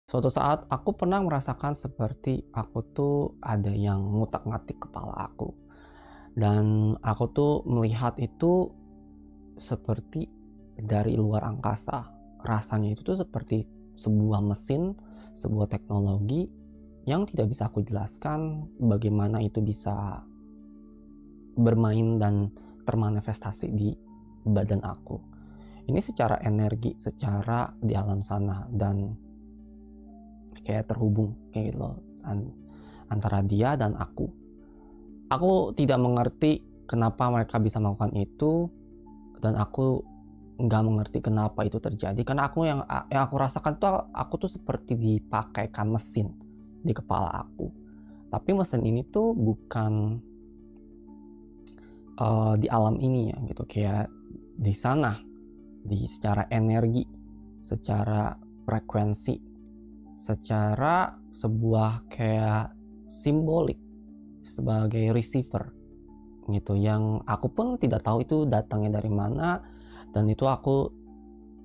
Suatu saat aku pernah merasakan seperti aku tuh ada yang ngutak-ngatik kepala aku. Dan aku tuh melihat itu seperti dari luar angkasa. Rasanya itu tuh seperti sebuah mesin, sebuah teknologi yang tidak bisa aku jelaskan bagaimana itu bisa bermain dan termanifestasi di badan aku. Ini secara energi, secara di alam sana, dan kayak terhubung kayak gitu loh antara dia dan aku. Aku tidak mengerti kenapa mereka bisa melakukan itu, dan aku nggak mengerti kenapa itu terjadi, karena yang aku rasakan tuh aku tuh seperti dipakaikan mesin di kepala aku. Tapi mesin ini tuh bukan di alam ini ya gitu, kayak di sana, secara energi, secara frekuensi, secara sebuah kayak simbolik sebagai receiver gitu, yang aku pun tidak tahu itu datangnya dari mana, dan itu aku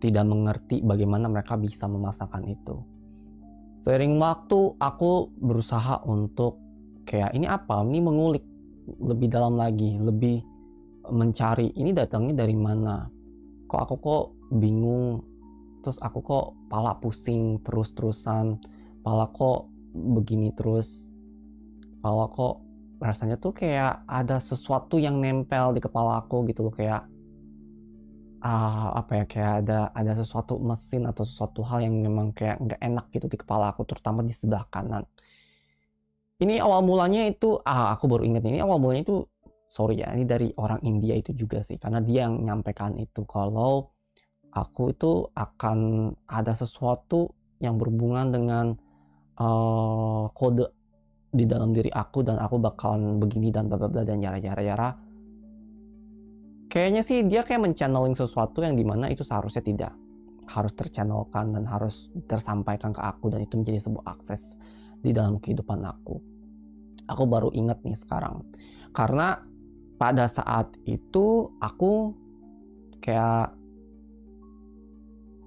tidak mengerti bagaimana mereka bisa memasangkan itu. Seiring waktu aku berusaha untuk kayak ini apa, ini mengulik lebih dalam lagi, lebih mencari ini datangnya dari mana, kok bingung, terus aku kok pala pusing terus-terusan, pala kok begini terus, pala kok rasanya tuh kayak ada sesuatu yang nempel di kepala aku gitu loh, kayak apa ya, kayak ada sesuatu mesin atau sesuatu hal yang memang kayak nggak enak gitu di kepala aku, terutama di sebelah kanan. Ini awal mulanya itu, aku baru inget ini awal mulanya itu, sorry ya, ini dari orang India itu juga sih, karena dia yang menyampaikan itu kalau aku itu akan ada sesuatu yang berhubungan dengan kode di dalam diri aku, dan aku bakalan begini dan bla bla bla dan yara yara yara. Kayaknya sih dia kayak men-channeling sesuatu yang dimana itu seharusnya tidak harus terchannelkan dan harus tersampaikan ke aku, dan itu menjadi sebuah akses di dalam kehidupan aku. Aku baru ingat nih sekarang. Karena pada saat itu aku kayak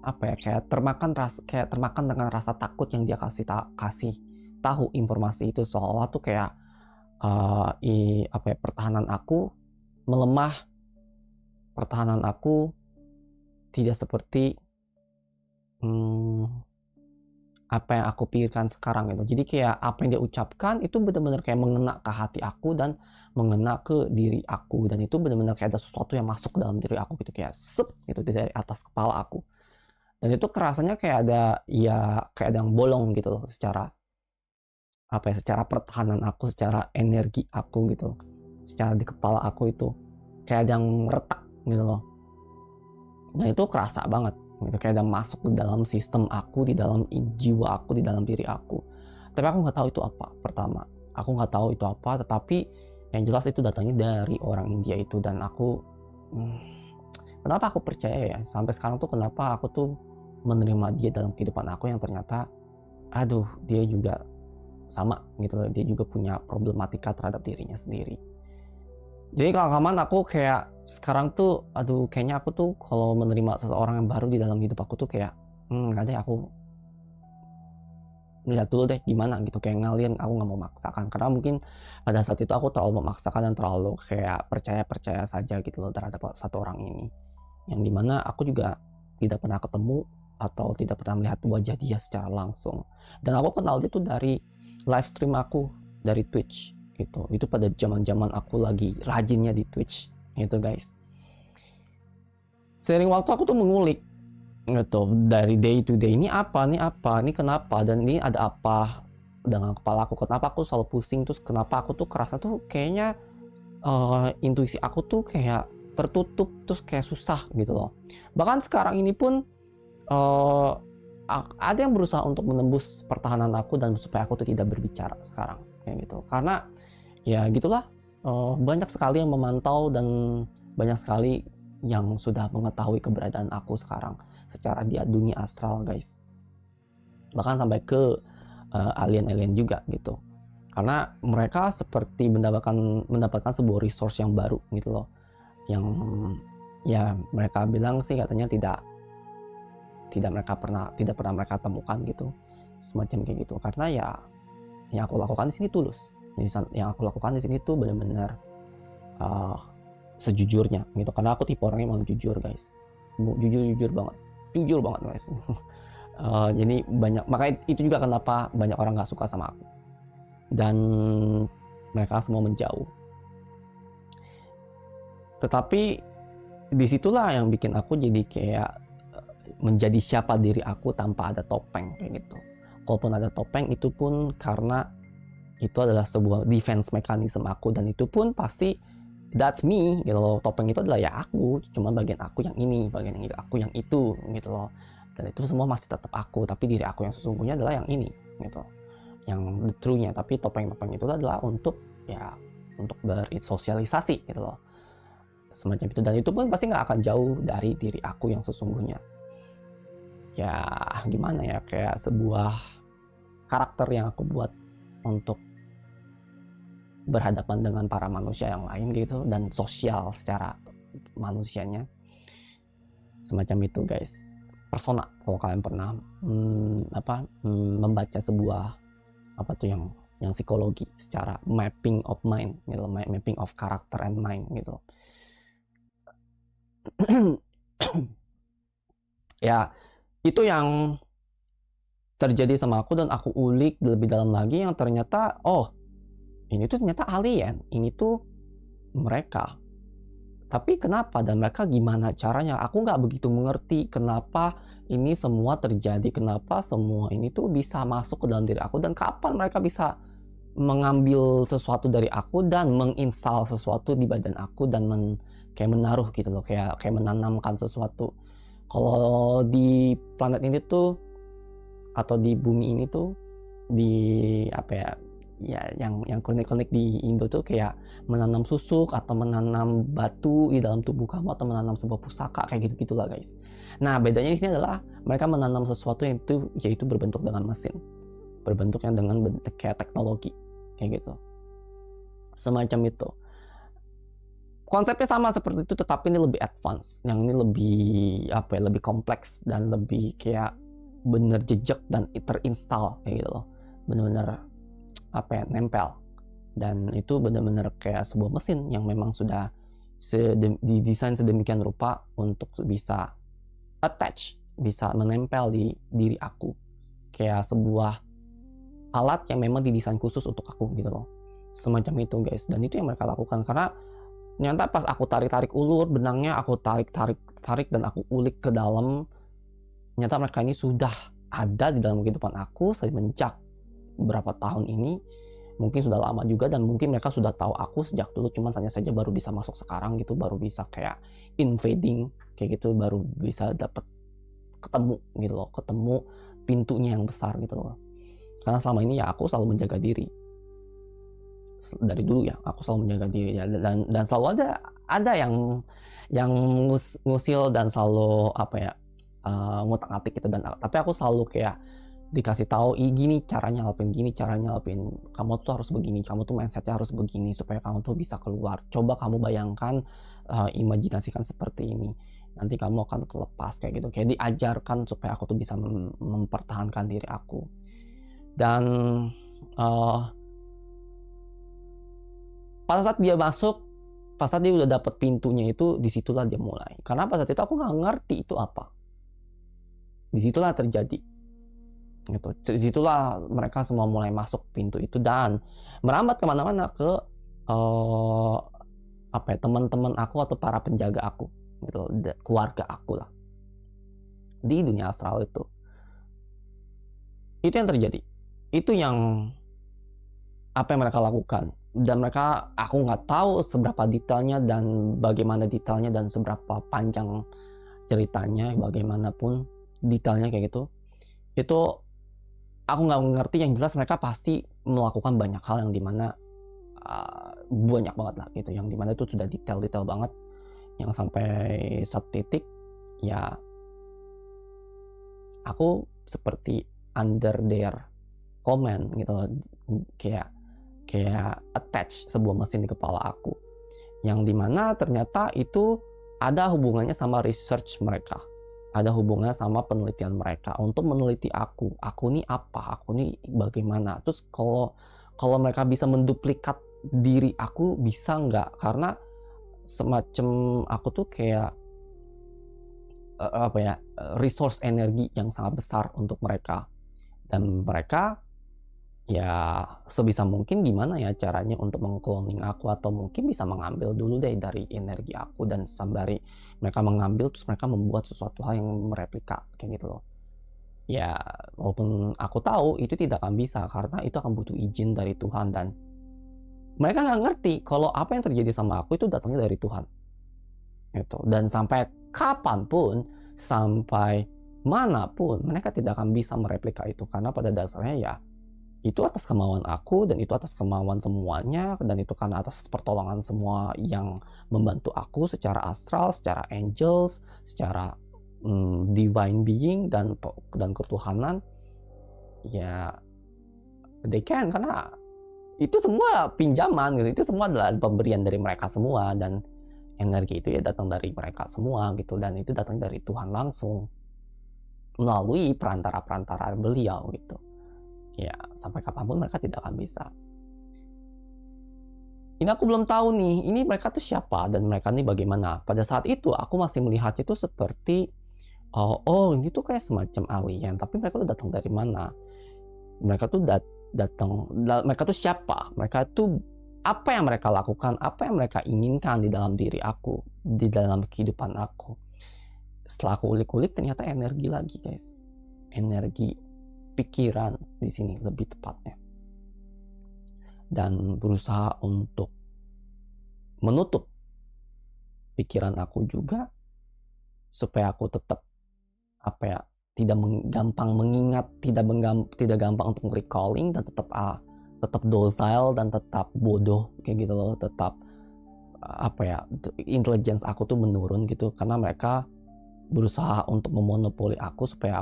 apa ya, kayak termakan dengan rasa takut yang dia kasih tahu informasi itu, seolah tuh kayak apa ya, pertahanan aku melemah, pertahanan aku tidak seperti hmm, apa yang aku pikirkan sekarang gitu. Jadi kayak apa yang dia ucapkan itu benar-benar kayak mengena ke hati aku dan mengena ke diri aku, dan itu benar-benar kayak ada sesuatu yang masuk ke dalam diri aku gitu, kayak sep gitu dari atas kepala aku. Dan itu kerasanya kayak ada, ya kayak ada yang bolong gitu loh, secara apa ya, secara pertahanan aku, secara energi aku gitu, secara di kepala aku itu kayak ada yang retak gitu loh. Dan itu kerasa banget gitu, kayak ada masuk ke dalam sistem aku, di dalam jiwa aku, di dalam diri aku. Tapi aku nggak tahu itu apa. Pertama, aku nggak tahu itu apa, tetapi yang jelas itu datangnya dari orang India itu. Dan aku hmm, kenapa aku percaya ya sampai sekarang tuh, kenapa aku tuh menerima dia dalam kehidupan aku, yang ternyata aduh, dia juga sama gitu loh, dia juga punya problematika terhadap dirinya sendiri. Jadi kelamaan aku kayak sekarang tuh, aduh, kayaknya aku tuh kalau menerima seseorang yang baru di dalam hidup aku tuh kayak nggak deh, aku lihat dulu deh gimana gitu, kayak ngalir, aku nggak mau maksakan, karena mungkin pada saat itu aku terlalu memaksakan dan terlalu kayak percaya saja gitu loh terhadap satu orang ini, yang dimana aku juga tidak pernah ketemu atau tidak pernah melihat wajah dia secara langsung. Dan aku kenal dia tuh dari live stream aku dari Twitch gitu. Itu pada zaman-zaman aku lagi rajinnya di Twitch gitu, guys. Seiring waktu aku tuh mengulik gitu, dari day to day, ini apa, ini kenapa, dan ini ada apa dengan kepala aku, kenapa aku selalu pusing, terus kenapa aku tuh kerasa tuh kayaknya intuisi aku tuh kayak tertutup, terus kayak susah gitu loh. Bahkan sekarang ini pun uh, ada yang berusaha untuk menembus pertahanan aku dan supaya aku tuh tidak berbicara sekarang kayak gitu, karena ya gitulah, banyak sekali yang memantau dan banyak sekali yang sudah mengetahui keberadaan aku sekarang secara di dunia astral, guys. Bahkan sampai ke alien-alien juga gitu, karena mereka seperti mendapatkan sebuah resource yang baru gitu loh, yang ya mereka bilang sih katanya tidak pernah mereka temukan gitu. semacam kayak gitu. Karena ya yang aku lakukan di sini tulus, yang aku lakukan di sini tuh benar-benar sejujurnya gitu, karena aku tipe orangnya emang jujur guys, jujur banget guys. Jadi makanya itu juga kenapa banyak orang nggak suka sama aku dan mereka semua menjauh. Tetapi disitulah yang bikin aku jadi kayak menjadi siapa diri aku tanpa ada topeng kayak gitu. Kalaupun ada topeng itu pun karena itu adalah sebuah defense mechanism aku, dan itu pun pasti that's me gitu loh. Topeng itu adalah ya aku, cuma bagian aku yang ini, bagian yang itu, aku yang itu gitu loh. Dan itu semua masih tetap aku, tapi diri aku yang sesungguhnya adalah yang ini gitu, yang the true-nya. Tapi topeng-topeng itu adalah untuk ya untuk bersosialisasi gitu loh, semacam itu. Dan itu pun pasti nggak akan jauh dari diri aku yang sesungguhnya. Ya gimana ya, kayak sebuah karakter yang aku buat untuk berhadapan dengan para manusia yang lain gitu, dan sosial secara manusianya, semacam itu guys. Persona, kalau kalian pernah membaca sebuah yang psikologi secara mapping of mind gitu, mapping of character and mind gitu. Ya itu yang terjadi sama aku, dan aku ulik lebih dalam lagi yang ternyata ini tuh ternyata alien, ini tuh mereka. Tapi kenapa dan mereka gimana caranya? Aku nggak begitu mengerti kenapa ini semua terjadi, kenapa semua ini tuh bisa masuk ke dalam diri aku, dan kapan mereka bisa mengambil sesuatu dari aku dan menginstal sesuatu di badan aku dan kayak menaruh gitu loh, kayak menanamkan sesuatu. Kalau di planet ini tuh atau di bumi ini tuh, di yang klinik-klinik di Indo tuh kayak menanam susuk atau menanam batu di dalam tubuh kamu, atau menanam sebuah pusaka kayak gitu-gitulah guys. Nah bedanya di sini adalah mereka menanam sesuatu yang itu yaitu berbentuk dengan mesin, berbentuknya dengan kayak teknologi kayak gitu, semacam itu. Konsepnya sama seperti itu, tetapi ini lebih advance, yang ini lebih lebih kompleks dan lebih kayak bener jejak dan terinstall kayak gitu loh, bener-bener nempel. Dan itu benar-benar kayak sebuah mesin yang memang sudah didesain sedemikian rupa untuk bisa attach, bisa menempel di diri aku, kayak sebuah alat yang memang didesain khusus untuk aku gitu loh, semacam itu guys. Dan itu yang mereka lakukan, karena ternyata pas aku tarik ulur benangnya, aku tarik dan aku ulik ke dalam, ternyata mereka ini sudah ada di dalam kehidupan aku semenjak berapa tahun ini, mungkin sudah lama juga, dan mungkin mereka sudah tahu aku sejak dulu, cuman hanya saja baru bisa masuk sekarang gitu, baru bisa kayak invading kayak gitu, baru bisa dapat ketemu gitu loh, ketemu pintunya yang besar gitu loh. Karena selama ini ya aku selalu menjaga diri, dari dulu ya aku selalu menjaga diri ya, dan selalu ada yang ngusil dan selalu ngutak-ngatik gitu, tapi aku selalu kayak dikasih tahu gini caranya Alvin, kamu tuh harus begini, kamu tuh mindsetnya harus begini supaya kamu tuh bisa keluar. Coba kamu bayangkan, imajinasikan seperti ini, nanti kamu akan terlepas kayak gitu, kayak diajarkan supaya aku tuh bisa mempertahankan diri aku. Dan pada saat dia masuk, pas saat dia udah dapet pintunya itu, disitulah dia mulai. Karena pada saat itu aku nggak ngerti itu apa, disitulah terjadi gitu. Disitulah mereka semua mulai masuk pintu itu dan merambat kemana-mana ke teman-teman aku atau para penjaga aku gitu, keluarga aku lah di dunia astral itu. Itu yang terjadi, itu yang apa yang mereka lakukan. Dan aku nggak tahu seberapa detailnya dan bagaimana detailnya dan seberapa panjang ceritanya, bagaimanapun detailnya kayak gitu. Itu aku nggak ngerti, yang jelas mereka pasti melakukan banyak hal yang dimana banyak banget lah gitu, yang dimana itu sudah detail banget, yang sampai satu titik ya aku seperti under their command gitu, kayak attach sebuah mesin di kepala aku, yang dimana ternyata itu ada hubungannya sama research mereka, ada hubungannya sama penelitian mereka untuk meneliti aku nih apa, aku nih bagaimana. Terus kalau kalau mereka bisa menduplikat diri aku bisa nggak? Karena semacam aku tuh kayak apa ya, resource energi yang sangat besar untuk mereka. Dan mereka ya sebisa mungkin gimana ya caranya untuk meng-cloning aku, atau mungkin bisa mengambil dulu deh dari energi aku, dan sembari mereka mengambil terus mereka membuat sesuatu hal yang mereplika kayak gitu loh. Ya walaupun aku tahu itu tidak akan bisa karena itu akan butuh izin dari Tuhan, dan mereka nggak ngerti kalau apa yang terjadi sama aku itu datangnya dari Tuhan gitu. Dan sampai kapanpun, sampai manapun mereka tidak akan bisa mereplika itu, karena pada dasarnya ya itu atas kemauan aku, dan itu atas kemauan semuanya, dan itu karena atas pertolongan semua yang membantu aku secara astral, secara angels, secara divine being dan ketuhanan. Ya they can, karena itu semua pinjaman gitu, itu semua adalah pemberian dari mereka semua, dan energi itu ya datang dari mereka semua gitu, dan itu datang dari Tuhan langsung melalui perantara-perantara beliau gitu. Ya sampai kapanpun mereka tidak akan bisa. Ini aku belum tahu nih, ini mereka tuh siapa dan mereka nih bagaimana. Pada saat itu aku masih melihatnya itu seperti, oh ini tuh kayak semacam alien, tapi mereka tuh datang dari mana? Mereka tuh mereka tuh siapa? Mereka tuh apa yang mereka lakukan, apa yang mereka inginkan di dalam diri aku, di dalam kehidupan aku. Setelah aku ulik-ulik, ternyata energi lagi guys. Energi pikiran di sini lebih tepatnya. Dan berusaha untuk menutup pikiran aku juga supaya aku tetap apa ya, tidak gampang mengingat, tidak gampang untuk recalling, dan tetap docile dan tetap bodoh kayak gitu loh, tetap apa ya, intelligence aku tuh menurun gitu, karena mereka berusaha untuk memonopoli aku supaya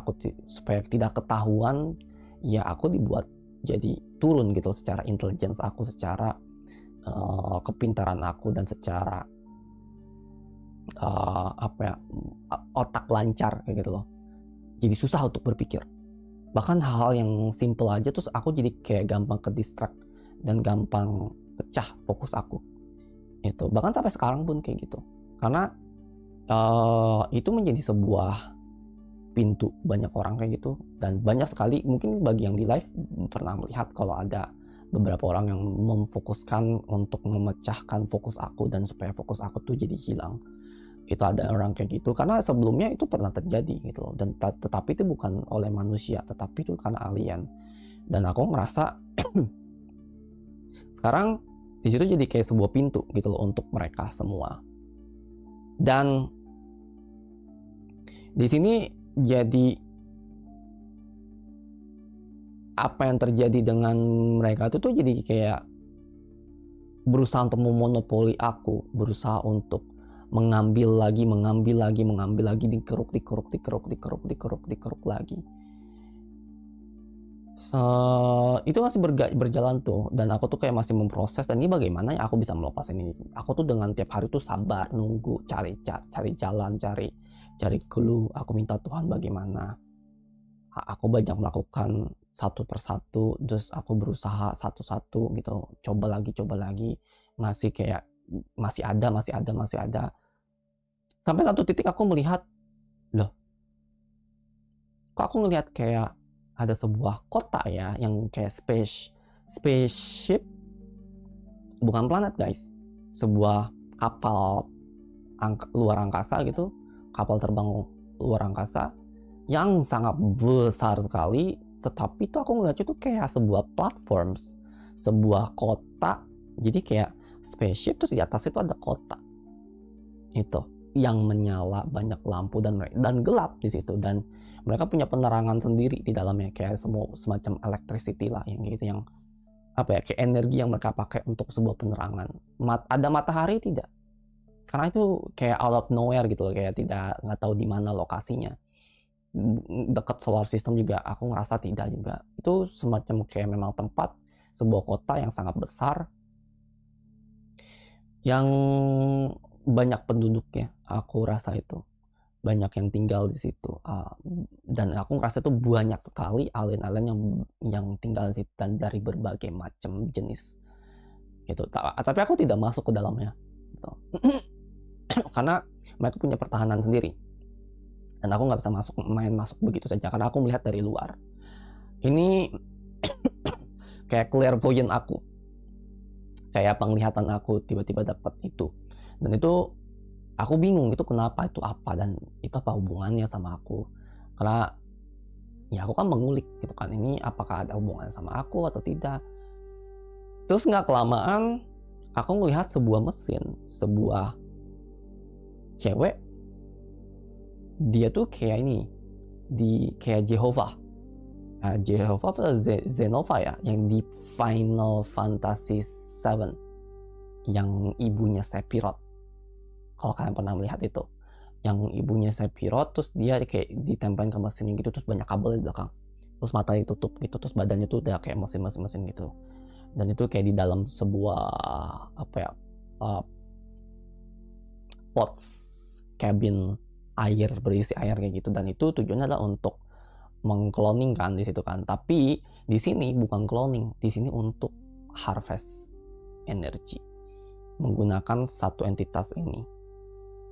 tidak ketahuan. Ya aku dibuat jadi turun gitu secara intelligence aku, secara kepintaran aku, dan secara apa ya, otak lancar kayak gitu loh. Jadi susah untuk berpikir. Bahkan hal-hal yang simple aja terus aku jadi kayak gampang ke distract dan gampang pecah fokus aku. Itu bahkan sampai sekarang pun kayak gitu. Karena itu menjadi sebuah pintu banyak orang kayak gitu, dan banyak sekali mungkin bagi yang di live pernah melihat kalau ada beberapa orang yang memfokuskan untuk memecahkan fokus aku, dan supaya fokus aku tuh jadi hilang. Itu ada orang kayak gitu karena sebelumnya itu pernah terjadi gitu loh, dan tetapi itu bukan oleh manusia, tetapi itu karena alien. Dan aku ngerasa sekarang di situ jadi kayak sebuah pintu gitu loh untuk mereka semua. Dan di sini jadi apa yang terjadi dengan mereka itu tuh jadi kayak berusaha untuk memonopoli aku, berusaha untuk mengambil lagi, dikeruk lagi. Itu masih berjalan tuh, dan aku tuh kayak masih memproses, dan ini bagaimana ya aku bisa melepas ini. Aku tuh dengan tiap hari tuh sabar nunggu, cari jalan, cari clue. Aku minta Tuhan bagaimana. Aku banyak melakukan satu persatu, terus aku berusaha satu-satu gitu, coba lagi, masih kayak masih ada. Sampai satu titik aku melihat, loh, kok aku ngelihat kayak ada sebuah kota ya, yang kayak spaceship, bukan planet guys, sebuah kapal luar angkasa gitu, kapal terbang luar angkasa yang sangat besar sekali, tetapi itu aku ngeliat itu kayak sebuah platforms, sebuah kota. Jadi kayak spaceship terus di atas itu ada kota itu yang menyala banyak lampu dan gelap di situ, dan mereka punya penerangan sendiri di dalamnya, kayak semacam electricity lah yang gitu, yang apa ya, kayak energi yang mereka pakai untuk sebuah penerangan. Ada matahari tidak, karena itu kayak out of nowhere gitu loh, kayak nggak tahu di mana lokasinya. Dekat solar system juga aku ngerasa tidak juga. Itu semacam kayak memang tempat sebuah kota yang sangat besar, yang banyak penduduknya, aku rasa itu. banyak yang tinggal di situ, dan aku ngerasa tuh banyak sekali alien-alien yang tinggal di situ dan dari berbagai macam jenis gitu. Tapi aku tidak masuk ke dalamnya gitu. Karena mereka punya pertahanan sendiri dan aku nggak bisa main masuk begitu saja karena aku melihat dari luar. Ini kayak clairvoyant aku, kayak penglihatan aku tiba-tiba dapat itu, dan itu aku bingung itu kenapa, itu apa, dan itu apa hubungannya sama aku. Karena ya aku kan mengulik gitu kan, ini apakah ada hubungan sama aku atau tidak. Terus nggak kelamaan aku melihat sebuah mesin, sebuah cewek, dia tuh kayak ini, kayak Jehovah. Jehovah atau Zenova ya, yang di Final Fantasy VII, yang ibunya Sephiroth. Kalau kalian pernah melihat itu, yang ibunya Sephiroth, terus dia kayak ditempelin ke mesin gitu, terus banyak kabel di belakang, terus mata ditutup gitu, terus badannya tuh udah kayak mesin gitu, dan itu kayak di dalam sebuah apa ya, pots cabin air, berisi air kayak gitu, dan itu tujuannya adalah untuk mengcloning kan di situ kan. Tapi di sini bukan cloning, di sini untuk harvest energi menggunakan satu entitas ini.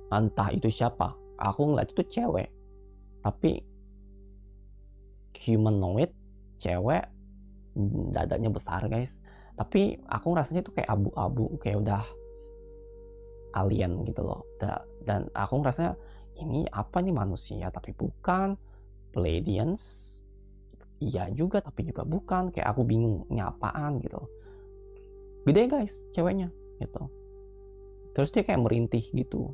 Entah itu siapa, aku ngeliat itu cewek, tapi humanoid, cewek, dadanya besar guys, tapi aku rasanya itu kayak abu-abu, kayak udah alien gitu loh. Dan aku ngerasanya ini apa nih, manusia tapi bukan, Pleiadians iya juga tapi juga bukan, kayak aku bingung ini apaan gitu. Gede guys ceweknya gitu, terus dia kayak merintih gitu,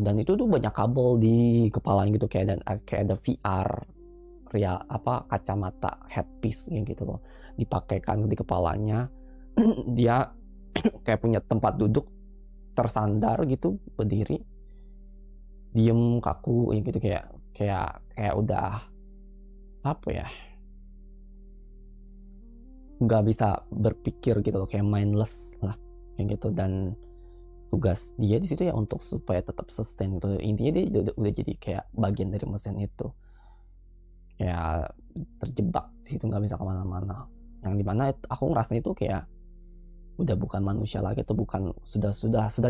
dan itu tuh banyak kabel di kepalanya gitu, kayak ada VR real, kacamata headpiece gitu loh, dipakaikan di kepalanya. Dia kayak punya tempat duduk tersandar gitu, berdiri diem kaku gitu, kayak udah apa ya, nggak bisa berpikir gitu loh, kayak mindless lah kayak gitu. Dan tugas dia di situ ya untuk supaya tetap sustain gitu, intinya dia udah jadi kayak bagian dari mesin itu, ya terjebak di situ nggak bisa kemana-mana, yang dimana aku ngerasa itu kayak udah bukan manusia lagi, itu bukan, sudah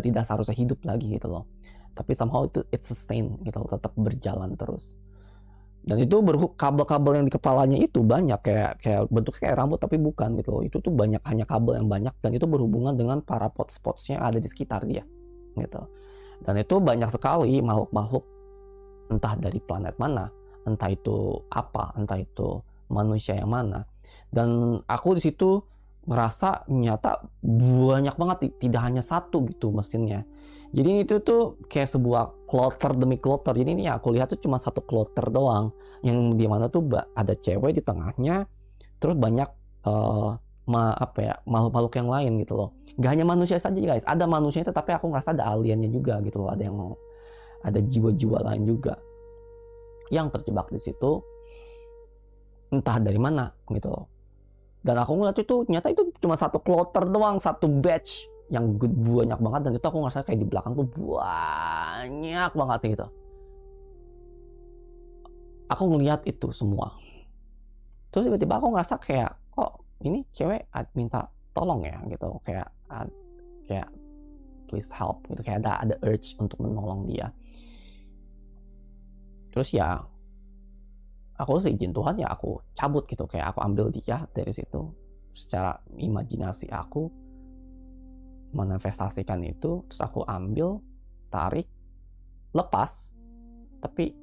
tidak seharusnya hidup lagi gitu loh, tapi somehow itu it sustain gitu loh, tetap berjalan terus. Dan itu kabel-kabel yang di kepalanya itu banyak, kayak bentuknya kayak rambut tapi bukan gitu loh, itu tuh banyak, hanya kabel yang banyak, dan itu berhubungan dengan para pots-potsnya yang ada di sekitar dia gitu. Dan itu banyak sekali makhluk-makhluk, entah dari planet mana, entah itu apa, entah itu manusia yang mana. Dan aku di situ ngerasa nyata banyak banget, tidak hanya satu gitu mesinnya. Jadi itu tuh kayak sebuah kloter demi kloter. Jadi ini aku lihat tuh cuma satu kloter doang, yang dimana tuh ada cewek di tengahnya, terus banyak makhluk-makhluk yang lain gitu loh. Gak hanya manusia saja guys, ada manusianya, tapi aku ngerasa ada aliennya juga gitu loh, ada jiwa-jiwa lain juga yang terjebak di situ, entah dari mana gitu loh. Dan aku ngeliat itu ternyata itu cuma satu kloter doang, satu batch yang banyak banget, dan itu aku ngerasa kayak di belakang tuh banyak banget gitu. Aku ngeliat itu semua, terus tiba-tiba aku ngerasa kayak, kok ini cewek minta tolong ya gitu, kayak please help gitu, kayak ada urge untuk menolong dia. Terus ya aku seizin Tuhan ya aku cabut gitu, kayak aku ambil dia dari situ. Secara imajinasi aku manifestasikan itu, terus aku ambil, tarik, lepas, tapi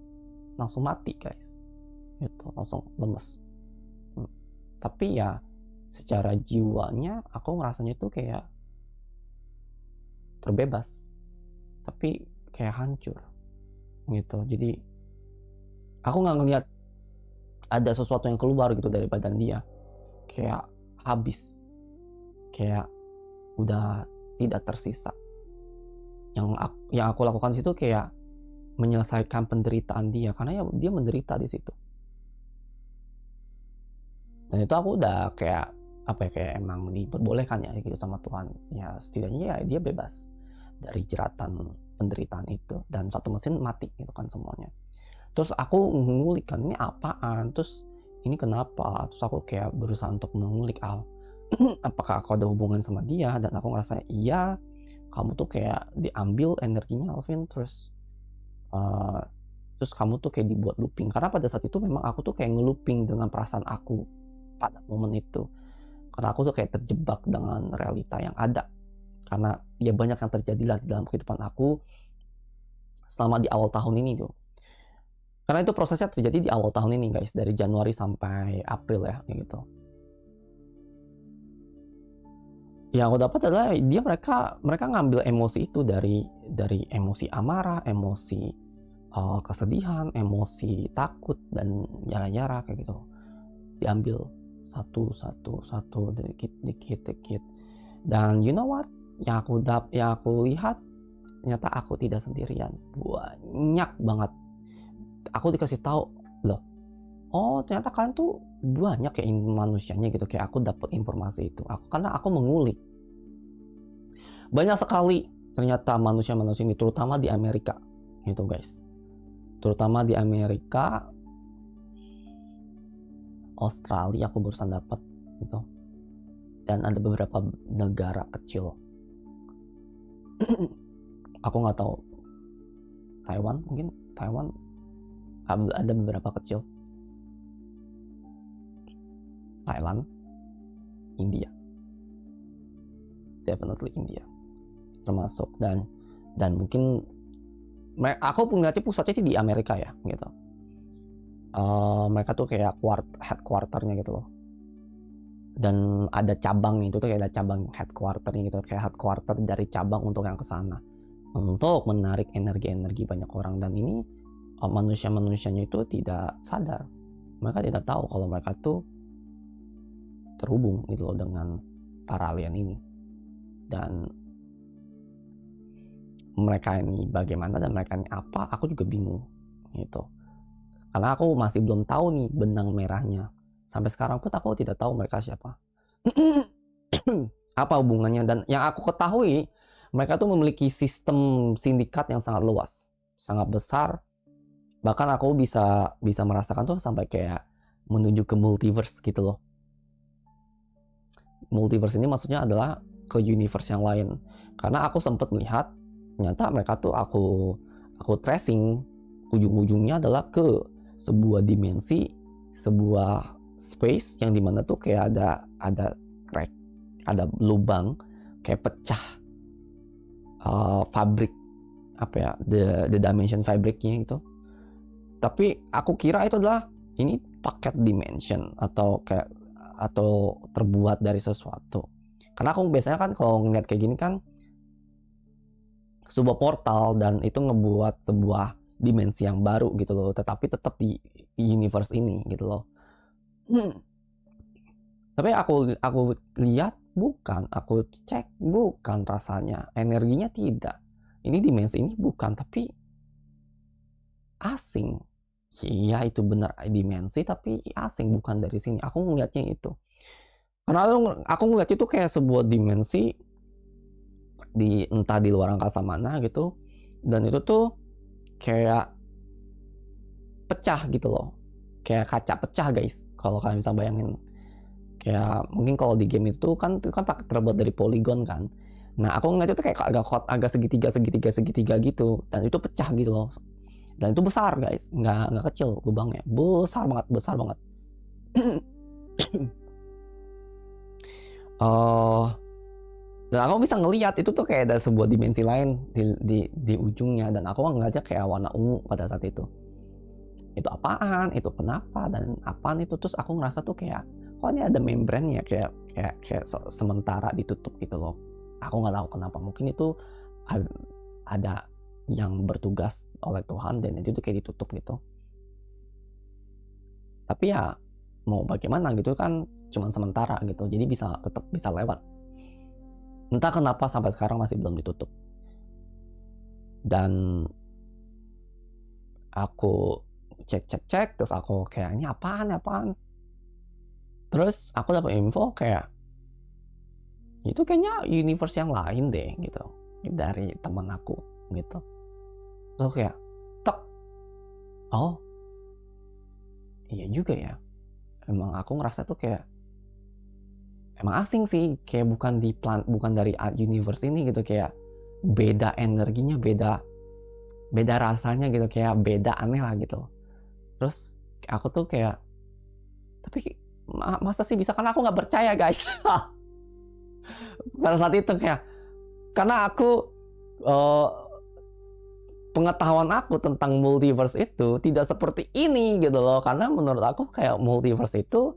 langsung mati guys gitu, langsung lemes. Tapi ya secara jiwanya aku ngerasanya itu kayak terbebas, tapi kayak hancur gitu. Jadi aku nggak ngeliat ada sesuatu yang keluar gitu dari badan dia, kayak habis, kayak udah tidak tersisa. Yang aku lakukan situ kayak menyelesaikan penderitaan dia, karena ya dia menderita di situ. Dan itu aku udah kayak kayak emang diperbolehkan ya gitu sama Tuhan, ya setidaknya ya dia bebas dari jeratan penderitaan itu, dan satu mesin mati gitu kan semuanya. Terus aku ngulik kan, ini apaan, terus ini kenapa, terus aku kayak berusaha untuk mengulik apakah aku ada hubungan sama dia, dan aku ngerasa iya, kamu tuh kayak diambil energinya Alvin, uh, terus kamu tuh kayak dibuat looping, karena pada saat itu memang aku tuh kayak ngelooping dengan perasaan aku pada momen itu, karena aku tuh kayak terjebak dengan realita yang ada, karena ya banyak yang terjadi lah dalam kehidupan aku selama di awal tahun ini tuh. Karena itu prosesnya terjadi di awal tahun ini guys, dari Januari sampai April ya, kayak gitu. Yang aku dapat adalah mereka ngambil emosi itu dari emosi amarah, emosi kesedihan, emosi takut, dan yara-yara kayak gitu. Diambil satu, dikit. Dan you know what? Yang aku lihat, ternyata aku tidak sendirian. Banyak banget. Aku dikasih tahu, loh, oh ternyata kalian tuh banyak kayak manusianya gitu. Kayak aku dapat informasi itu. Karena aku mengulik. Banyak sekali ternyata manusia-manusia ini, terutama di Amerika, gitu guys. Terutama di Amerika, Australia aku barusan dapat gitu. Dan ada beberapa negara kecil. Aku nggak tahu, Taiwan mungkin, ada beberapa kecil. Thailand, India, definitely India termasuk, dan mungkin aku ngeliatnya pusatnya sih di Amerika ya gitu. Mereka tuh kayak headquarternya gitu loh, dan ada cabang itu tuh kayak ada cabang headquarternya gitu, kayak headquarter dari cabang untuk yang kesana, untuk menarik energi banyak orang. Dan ini manusia-manusianya itu tidak sadar, mereka tidak tahu kalau mereka tuh terhubung gitu loh dengan para alien ini. Dan mereka ini bagaimana dan mereka ini apa, aku juga bingung gitu, karena aku masih belum tahu nih benang merahnya. Sampai sekarang pun aku tidak tahu mereka siapa. Apa hubungannya. Dan yang aku ketahui, mereka tuh memiliki sistem sindikat yang sangat luas, sangat besar. Bahkan aku bisa merasakan tuh sampai kayak menuju ke multiverse gitu loh. Multiverse ini maksudnya adalah ke universe yang lain. Karena aku sempat melihat ternyata mereka tuh aku tracing, ujung-ujungnya adalah ke sebuah dimensi, sebuah space yang dimana tuh kayak ada crack, ada lubang, kayak pecah fabrik, apa ya, the dimension fabricnya gitu. Tapi aku kira itu adalah ini paket dimension atau terbuat dari sesuatu. Karena aku biasanya kan kalau ngeliat kayak gini kan sebuah portal, dan itu ngebuat sebuah dimensi yang baru gitu loh, tetapi tetap di universe ini gitu loh. Tapi aku lihat bukan, aku cek bukan, rasanya energinya tidak. Ini dimensi ini bukan, tapi asing. Iya itu benar dimensi, tapi asing, bukan dari sini. Aku ngeliatnya itu. Karena aku ngeliat itu kayak sebuah dimensi entah di luar angkasa mana gitu, dan itu tuh kayak pecah gitu loh, kayak kaca pecah guys, kalau kalian bisa bayangin. Kayak mungkin kalau di game itu kan terbuat dari poligon kan. Nah aku ngeliat itu kayak agak segitiga gitu, dan itu pecah gitu loh, dan itu besar guys, nggak kecil lubangnya, besar banget. Dan aku bisa ngelihat itu tuh kayak ada sebuah dimensi lain di ujungnya, dan aku ngeliatnya kayak warna ungu pada saat itu. Itu apaan? Itu kenapa? Dan apaan itu? Terus aku ngerasa tuh kayak, kok ini ada membrannya, kayak sementara ditutup gitu loh. Aku nggak tahu kenapa. Mungkin itu ada yang bertugas oleh Tuhan, dan itu tuh kayak ditutup gitu. Tapi ya mau bagaimana gitu kan, cuman sementara gitu. Jadi tetap bisa lewat. Entah kenapa sampai sekarang masih belum ditutup. Dan aku cek, terus aku kayak, ini apaan? Terus aku dapat info kayak, itu kayaknya universe yang lain deh gitu, dari teman aku gitu. Terus aku kayak tek, oh iya juga ya, emang aku ngerasa tuh kayak emang asing sih, kayak bukan dari universe ini gitu, kayak beda energinya, beda rasanya gitu, kayak beda aneh lah gitu. Terus aku tuh kayak, tapi masa sih bisa, karena aku nggak percaya guys. Pada saat itu kayak, karena aku eh, pengetahuan aku tentang multiverse itu tidak seperti ini gitu loh. Karena menurut aku kayak multiverse itu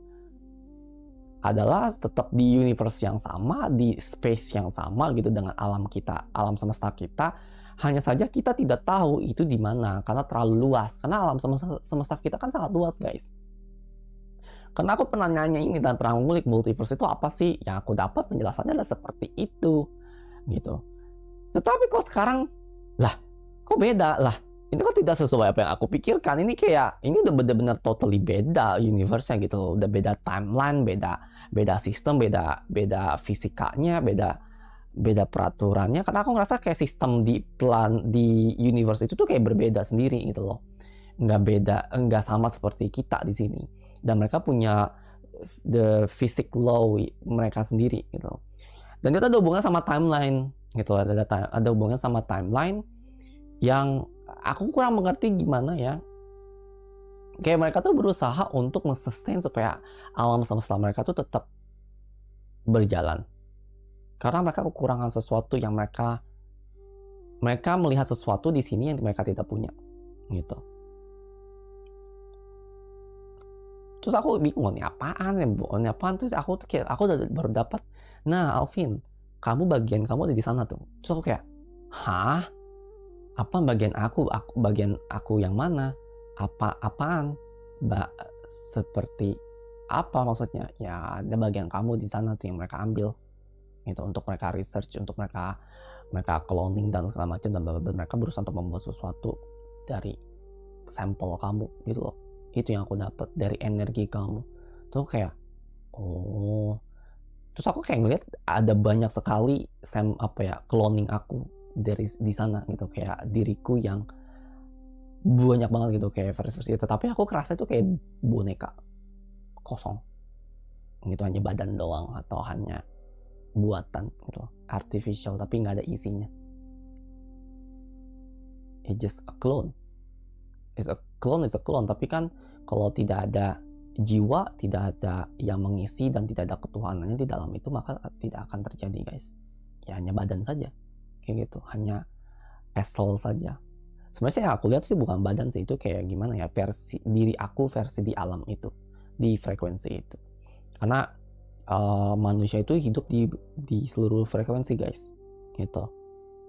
adalah tetap di universe yang sama, di space yang sama gitu dengan alam kita, alam semesta kita. Hanya saja kita tidak tahu itu di mana karena terlalu luas. Karena alam semesta kita kan sangat luas, guys. Karena aku pernah nanya ini dan pernah ngulik multiverse itu apa sih? Yang aku dapat penjelasannya adalah seperti itu, gitu. Tetapi kok sekarang, lah, kok beda lah? Ini kok tidak sesuai apa yang aku pikirkan. Ini kayak, ini udah bener-bener totally beda universe-nya gitu loh. Udah beda timeline, beda sistem, beda fisikanya, beda peraturannya. Karena aku ngerasa kayak sistem di universe itu tuh kayak berbeda sendiri gitu loh. Nggak sama seperti kita di sini. Dan mereka punya the physics law mereka sendiri gitu. Dan itu ada hubungan sama timeline gitu. Ada hubungan sama timeline yang aku kurang mengerti gimana ya. Kayak mereka tuh berusaha untuk sustain supaya alam semesta mereka tuh tetap berjalan. Karena mereka kekurangan sesuatu yang mereka melihat sesuatu di sini yang mereka tidak punya gitu. Terus aku bingung, ini apaan, terus aku baru dapat, nah Alvin, bagian kamu ada di sana tuh. Terus aku kayak, hah? Apa bagian aku yang mana? Apaan? Seperti apa maksudnya? Ya ada bagian kamu di sana tuh yang mereka ambil gitu untuk mereka research, untuk mereka cloning dan segala macam, dan mereka berusaha untuk membuat sesuatu dari sampel kamu gitu loh. Itu yang aku dapat dari energi kamu. Tuh kayak, oh. Terus aku kayak ngeliat ada banyak sekali cloning aku dari di sana gitu, kayak diriku yang banyak banget gitu, kayak versi itu. Tapi aku kerasa itu kayak boneka kosong gitu, hanya badan doang atau hanya buatan gitu, artificial, tapi nggak ada isinya. It's just a clone. It's a clone, tapi kan kalau tidak ada jiwa, tidak ada yang mengisi dan tidak ada ketuhanannya di dalam itu, maka tidak akan terjadi, guys. Ya hanya badan saja, kayak gitu, hanya vessel saja. Sebenarnya aku lihat sih bukan badan sih, itu kayak gimana ya, versi diri aku, versi di alam itu, di frekuensi itu. Karena manusia itu hidup di seluruh frekuensi, guys, gitu.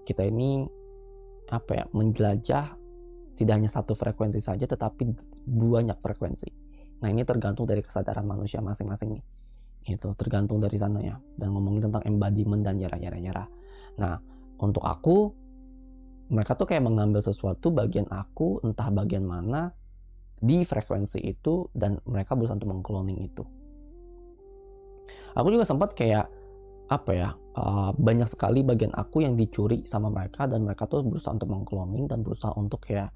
Kita ini menjelajah tidak hanya satu frekuensi saja, tetapi banyak frekuensi. Nah ini tergantung dari kesadaran manusia masing-masing nih. Itu tergantung dari sana ya. Dan ngomongin tentang embodiment dan nyara. Nah untuk aku, mereka tuh kayak mengambil sesuatu bagian aku, entah bagian mana, di frekuensi itu, dan mereka berusaha untuk mengcloning itu. Aku juga sempat kayak banyak sekali bagian aku yang dicuri sama mereka, dan mereka tuh berusaha untuk mengcloning dan berusaha untuk kayak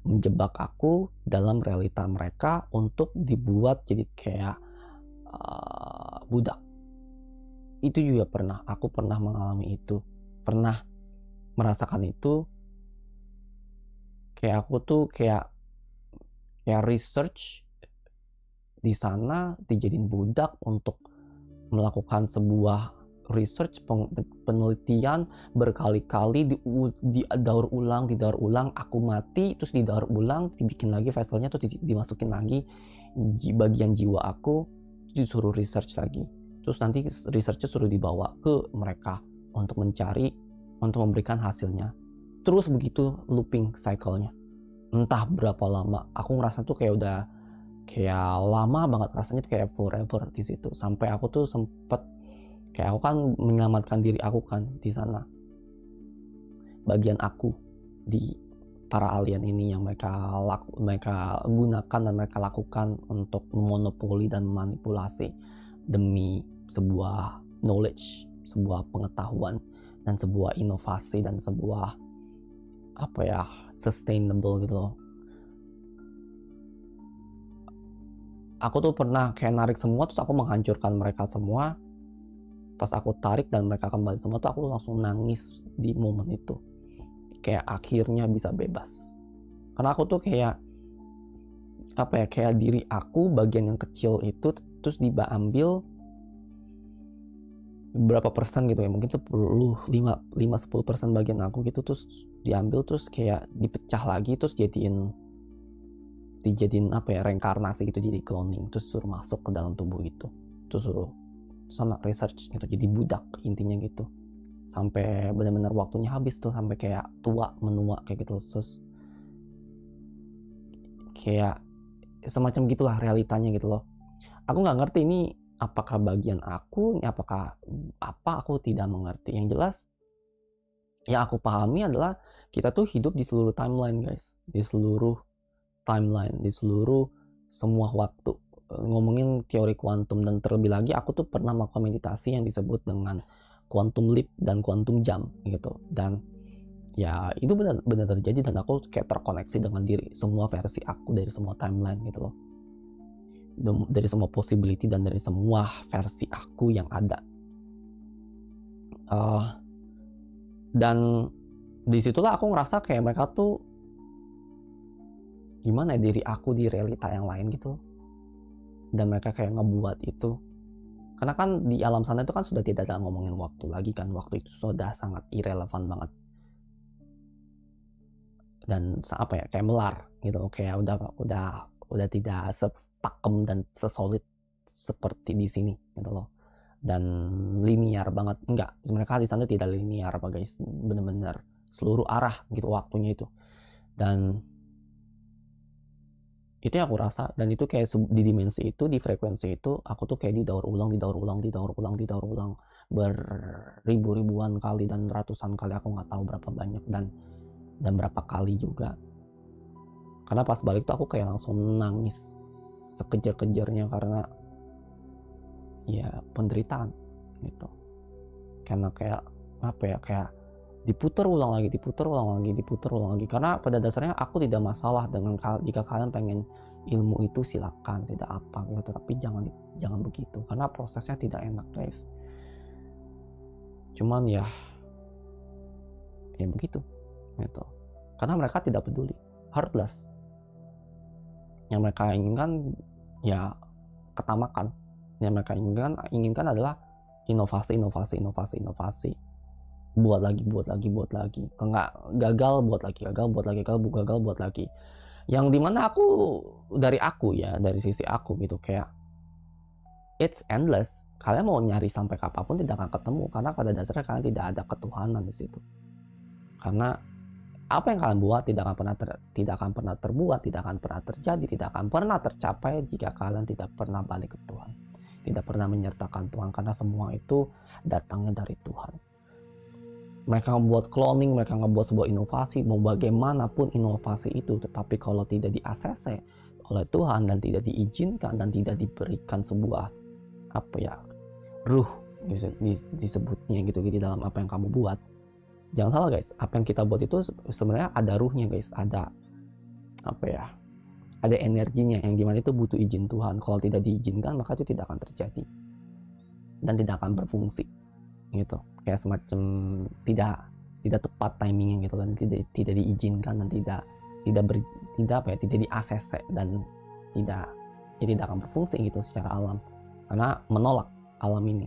menjebak aku dalam realita mereka untuk dibuat jadi kayak budak. Itu juga aku pernah mengalami itu, pernah merasakan itu. Kayak aku tuh kayak research di sana, dijadiin budak untuk melakukan sebuah research, penelitian berkali-kali, didaur ulang, aku mati, terus didaur ulang, dibikin lagi vesselnya, terus dimasukin lagi bagian jiwa aku, disuruh research lagi, terus nanti researchnya suruh dibawa ke mereka untuk mencari, untuk memberikan hasilnya, terus begitu looping cycle-nya, entah berapa lama. Aku ngerasa tuh kayak udah kayak lama banget, rasanya tuh kayak forever di situ, sampai aku tuh sempet kayak aku kan menyelamatkan diri aku kan di sana, bagian aku di para alien ini yang mereka gunakan dan mereka lakukan untuk memonopoli dan memanipulasi demi sebuah knowledge, sebuah pengetahuan, dan sebuah inovasi, dan sebuah apa ya, sustainable gitu loh. Aku tuh pernah kayak narik semua, terus aku menghancurkan mereka semua. Pas aku tarik dan mereka kembali semua tuh, aku langsung nangis di momen itu. Kayak akhirnya bisa bebas. Karena aku tuh kayak, apa ya, kayak diri aku bagian yang kecil itu terus diambil berapa persen gitu ya, mungkin 5-10% bagian aku gitu, terus diambil, terus kayak dipecah lagi, terus dijadiin apa ya, reinkarnasi gitu, jadi cloning, terus suruh masuk ke dalam tubuh itu, terus suruh sana research gitu, jadi budak intinya gitu, sampai benar-benar waktunya habis tuh, sampai kayak menua kayak gitu. Terus kayak semacam gitulah realitanya gitu loh. Aku nggak ngerti ini apakah bagian aku, ini apakah apa, aku tidak mengerti. Yang jelas yang aku pahami adalah kita tuh hidup di seluruh timeline guys, di seluruh timeline, di seluruh semua waktu. Ngomongin teori kuantum, dan terlebih lagi aku tuh pernah melakukan meditasi yang disebut dengan quantum leap dan quantum jump gitu. Dan ya itu benar terjadi, dan aku kayak terkoneksi dengan diri semua versi aku dari semua timeline gitu loh, dari semua possibility dan dari semua versi aku yang ada. Dan disitulah aku ngerasa kayak mereka tuh gimana ya, diri aku di realita yang lain gitu, dan mereka kayak ngebuat itu. Karena kan di alam sana itu kan sudah tidak ada ngomongin waktu lagi kan, waktu itu sudah sangat irrelevant banget, dan apa ya, kayak melar gitu, kayak udah tidak sepakem dan sesolid seperti di sini gitu loh, dan linear banget. Enggak, mereka di sana tidak linear apa guys, bener-bener seluruh arah gitu waktunya itu. Dan itu yang aku rasa, dan itu kayak di dimensi itu, di frekuensi itu, aku tuh kayak didaur ulang beribu-ribuan kali dan ratusan kali, aku nggak tahu berapa banyak dan berapa kali juga. Karena pas balik tuh aku kayak langsung nangis sekejar-kejarnya, karena ya penderitaan gitu. Karena kayak apa ya, kayak diputar ulang lagi. Karena pada dasarnya aku tidak masalah dengan jika kalian pengen ilmu itu, silakan, tidak apa gitu, tapi jangan begitu, karena prosesnya tidak enak guys. Cuman ya begitu gitu. Karena mereka tidak peduli, heartless. Yang mereka inginkan ya ketamakan. Yang mereka inginkan adalah inovasi. Buat lagi. Kalau nggak gagal, buat lagi. Yang dimana dari sisi aku gitu, kayak it's endless. Kalian mau nyari sampai kapanpun tidak akan ketemu, karena pada dasarnya kalian tidak ada ketuhanan di situ. Karena apa yang kalian buat tidak akan pernah terbuat, tidak akan pernah terjadi, tidak akan pernah tercapai jika kalian tidak pernah balik ke Tuhan, tidak pernah menyertakan Tuhan, karena semua itu datangnya dari Tuhan. Mereka membuat cloning, mereka membuat sebuah inovasi, mau bagaimanapun inovasi itu, tetapi kalau tidak di-ACC oleh Tuhan dan tidak diizinkan dan tidak diberikan sebuah ruh disebutnya gitu di dalam apa yang kamu buat. Jangan salah guys, apa yang kita buat itu sebenarnya ada ruhnya guys, ada ada energinya, yang dimana itu butuh izin Tuhan. Kalau tidak diizinkan, maka itu tidak akan terjadi dan tidak akan berfungsi gitu. Kayak semacam tidak tepat timingnya gitu, dan tidak diizinkan dan tidak di-ACC, dan tidak akan berfungsi gitu secara alam, karena menolak alam ini.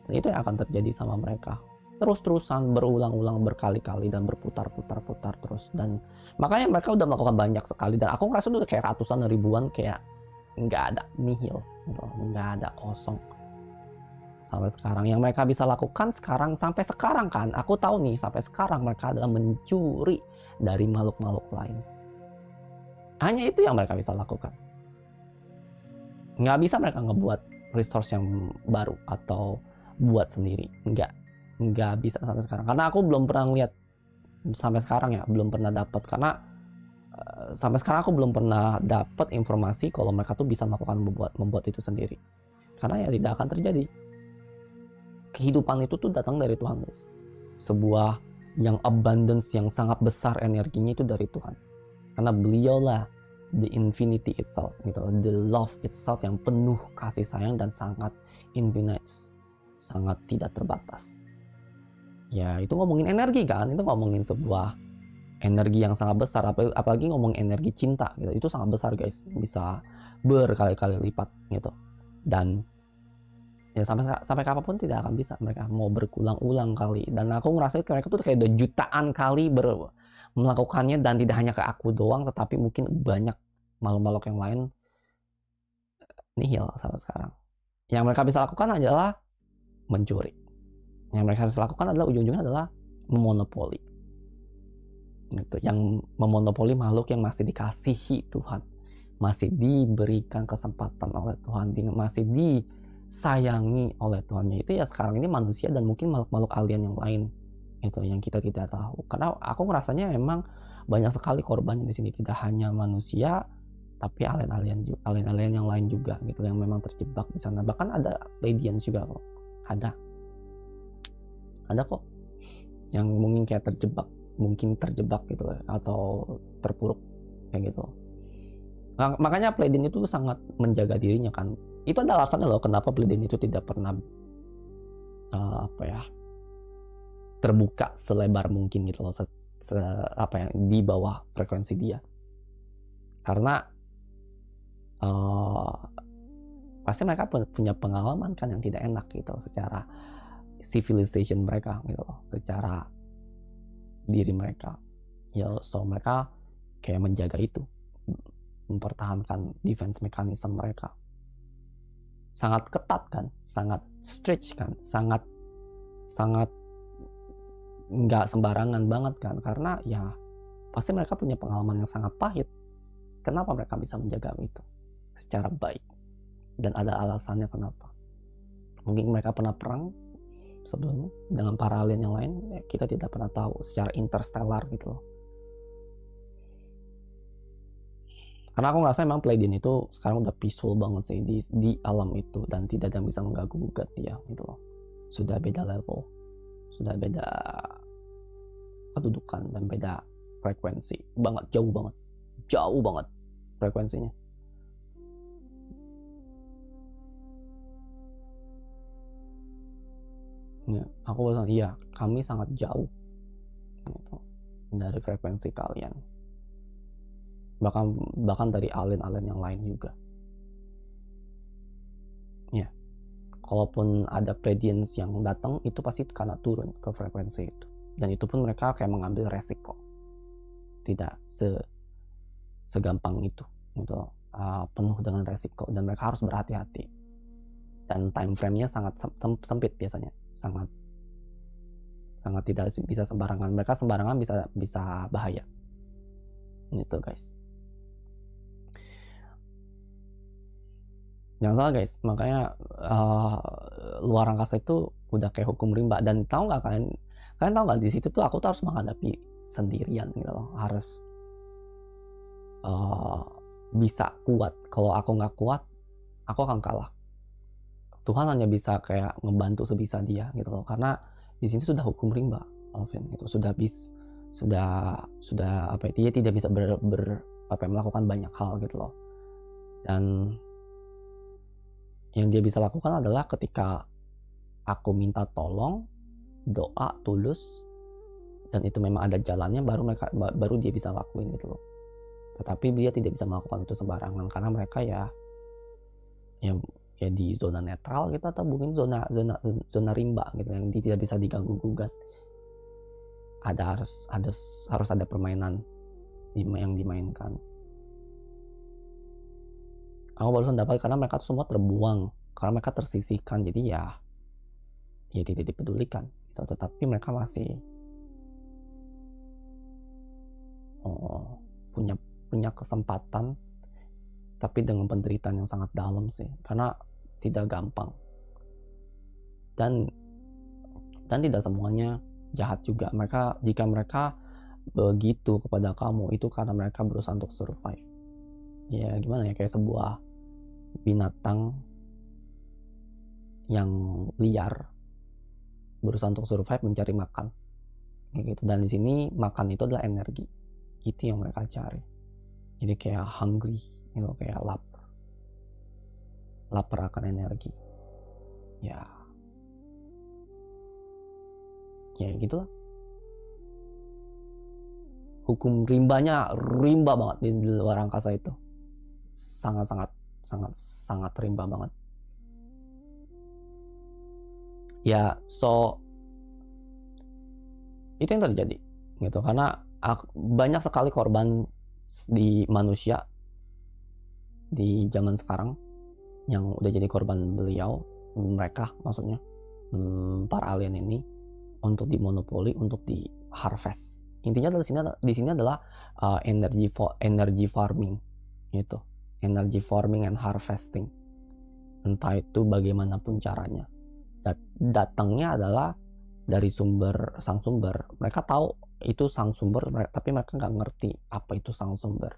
Dan itu yang akan terjadi sama mereka, terus-terusan, berulang-ulang, berkali-kali, dan berputar-putar terus. Dan makanya mereka udah melakukan banyak sekali, dan aku ngerasa udah kayak ratusan ribuan, kayak nggak ada, nihil gitu, nggak ada, kosong sampai sekarang. Yang mereka bisa lakukan sampai sekarang kan, aku tahu nih, sampai sekarang mereka adalah mencuri dari makhluk-makhluk lain. Hanya itu yang mereka bisa lakukan. Nggak bisa mereka ngebuat resource yang baru atau buat sendiri, nggak bisa sampai sekarang, karena aku belum pernah ngeliat sampai sekarang ya, belum pernah dapat, karena sampai sekarang aku belum pernah dapat informasi kalau mereka tuh bisa melakukan membuat itu sendiri, karena ya tidak akan terjadi. Kehidupan itu tuh datang dari Tuhan guys, sebuah yang abundance, yang sangat besar energinya itu dari Tuhan. Karena beliaulah the infinity itself, gitu, the love itself yang penuh kasih sayang dan sangat infinite, sangat tidak terbatas. Ya itu ngomongin energi kan, itu ngomongin sebuah energi yang sangat besar, apalagi ngomong energi cinta gitu, itu sangat besar guys, bisa berkali-kali lipat gitu. Dan ya sampai kapanpun tidak akan bisa, mereka mau berulang-ulang kali. Dan aku ngerasa mereka tuh kayak udah jutaan kali melakukannya, dan tidak hanya ke aku doang, tetapi mungkin banyak makhluk-makhluk yang lain nihil sampai sekarang. Yang mereka bisa lakukan adalah mencuri. Yang mereka harus lakukan adalah ujung-ujungnya adalah memonopoli. Gitu. Yang memonopoli makhluk yang masih dikasihi Tuhan, masih diberikan kesempatan oleh Tuhan, masih disayangi oleh Tuhan. Itu ya sekarang ini manusia dan mungkin makhluk-makhluk alien yang lain, itu yang kita tidak tahu. Karena aku ngerasanya memang banyak sekali korbannya di sini, tidak hanya manusia, tapi alien-alien yang lain juga gitu, yang memang terjebak di sana. Bahkan ada Pleiadians juga kok, ada kok yang mungkin kayak terjebak gitu atau terpuruk kayak gitu. Nah, makanya Pleiadian itu sangat menjaga dirinya kan. Itu ada alasannya loh kenapa Pleiadian itu tidak pernah terbuka selebar mungkin gitu loh, di bawah frekuensi dia. Karena pasti mereka punya pengalaman kan yang tidak enak gitu secara civilization mereka gitu loh, secara diri mereka ya. So mereka kayak menjaga itu, mempertahankan defense mechanism mereka sangat ketat kan, sangat stretch kan, sangat nggak sembarangan banget kan. Karena ya pasti mereka punya pengalaman yang sangat pahit. Kenapa mereka bisa menjaga itu secara baik, dan ada alasannya kenapa. Mungkin mereka pernah perang sebelumnya dengan para alien yang lain, kita tidak pernah tahu, secara interstellar gitu loh. Karena aku ngerasa memang Pleiadian itu sekarang udah peaceful banget sih di alam itu, dan tidak ada yang bisa mengganggu gugat dia gitu loh. Sudah beda level, sudah beda kedudukan, dan beda frekuensi banget, jauh banget frekuensinya. Ya, aku bilang iya, kami sangat jauh gitu, dari frekuensi kalian, bahkan dari alien-alien yang lain juga. Ya, kalaupun ada Pleiadians yang datang, itu pasti karena turun ke frekuensi itu, dan itu pun mereka kayak mengambil resiko, tidak segampang itu gitu, penuh dengan resiko, dan mereka harus berhati-hati, dan time frame-nya sangat sempit biasanya, sangat tidak bisa sembarangan. Mereka sembarangan bisa bahaya gitu guys. Jangan salah guys, makanya luar angkasa itu udah kayak hukum rimba. Dan tahu nggak kalian tahu nggak, di situ tuh aku tuh harus menghadapi sendirian gitu loh, harus bisa kuat. Kalau aku nggak kuat, aku akan kalah. Tuhan hanya bisa kayak ngebantu sebisa dia gitu loh, karena di sini sudah hukum rimba, Alvin, gitu. Sudah apa, dia tidak bisa melakukan banyak hal gitu loh. Dan yang dia bisa lakukan adalah ketika aku minta tolong, doa tulus, dan itu memang ada jalannya, baru dia bisa lakuin gitu loh. Tetapi dia tidak bisa melakukan itu sembarangan, karena mereka ya di zona netral gitu, atau mungkin zona rimba gitu, yang tidak bisa diganggu gugat. Harus ada permainan yang dimainkan. Aku barusan dapat, karena mereka tuh semua terbuang, karena mereka tersisihkan, jadi ya tidak dipedulikan gitu. Tetapi mereka masih punya kesempatan, tapi dengan penderitaan yang sangat dalam sih, karena tidak gampang, dan tidak semuanya jahat juga. Jika mereka begitu kepada kamu, itu karena mereka berusaha untuk survive. Ya gimana ya, kayak sebuah binatang yang liar berusaha untuk survive, mencari makan. kayak gitu. Dan di sini makan itu adalah energi, itu yang mereka cari. Jadi kayak hungry gitu, kayak lapar akan energi. Ya gitulah. Hukum rimba banget di luar angkasa itu. Sangat rimba banget. Ya, so itu yang terjadi gitu, karena banyak sekali korban di manusia di zaman sekarang yang udah jadi korban mereka maksudnya para alien ini, untuk dimonopoli, untuk di harvest. Intinya di sini adalah energy farming gitu, energy farming and harvesting. Entah itu bagaimanapun caranya, datangnya adalah dari sang sumber. Mereka tahu itu sang sumber, tapi mereka nggak ngerti apa itu sang sumber.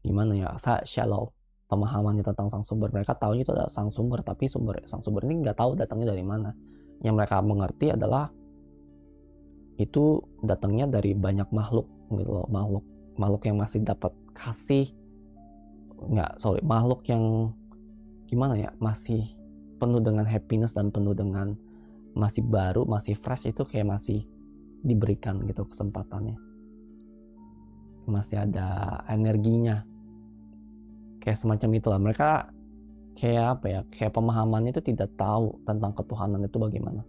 Gimana ya, shallow pemahamannya tentang sang sumber. Mereka tahu itu adalah sang sumber, tapi sang sumber ini nggak tahu datangnya dari mana. Yang mereka mengerti adalah itu datangnya dari banyak makhluk gitu loh, makhluk yang masih dapat makhluk yang gimana ya, masih penuh dengan happiness dan penuh dengan masih baru, masih fresh, itu kayak masih diberikan gitu kesempatannya, masih ada energinya, kayak semacam itulah. Mereka kayak apa ya, kayak pemahamannya itu tidak tahu tentang ketuhanan itu bagaimana.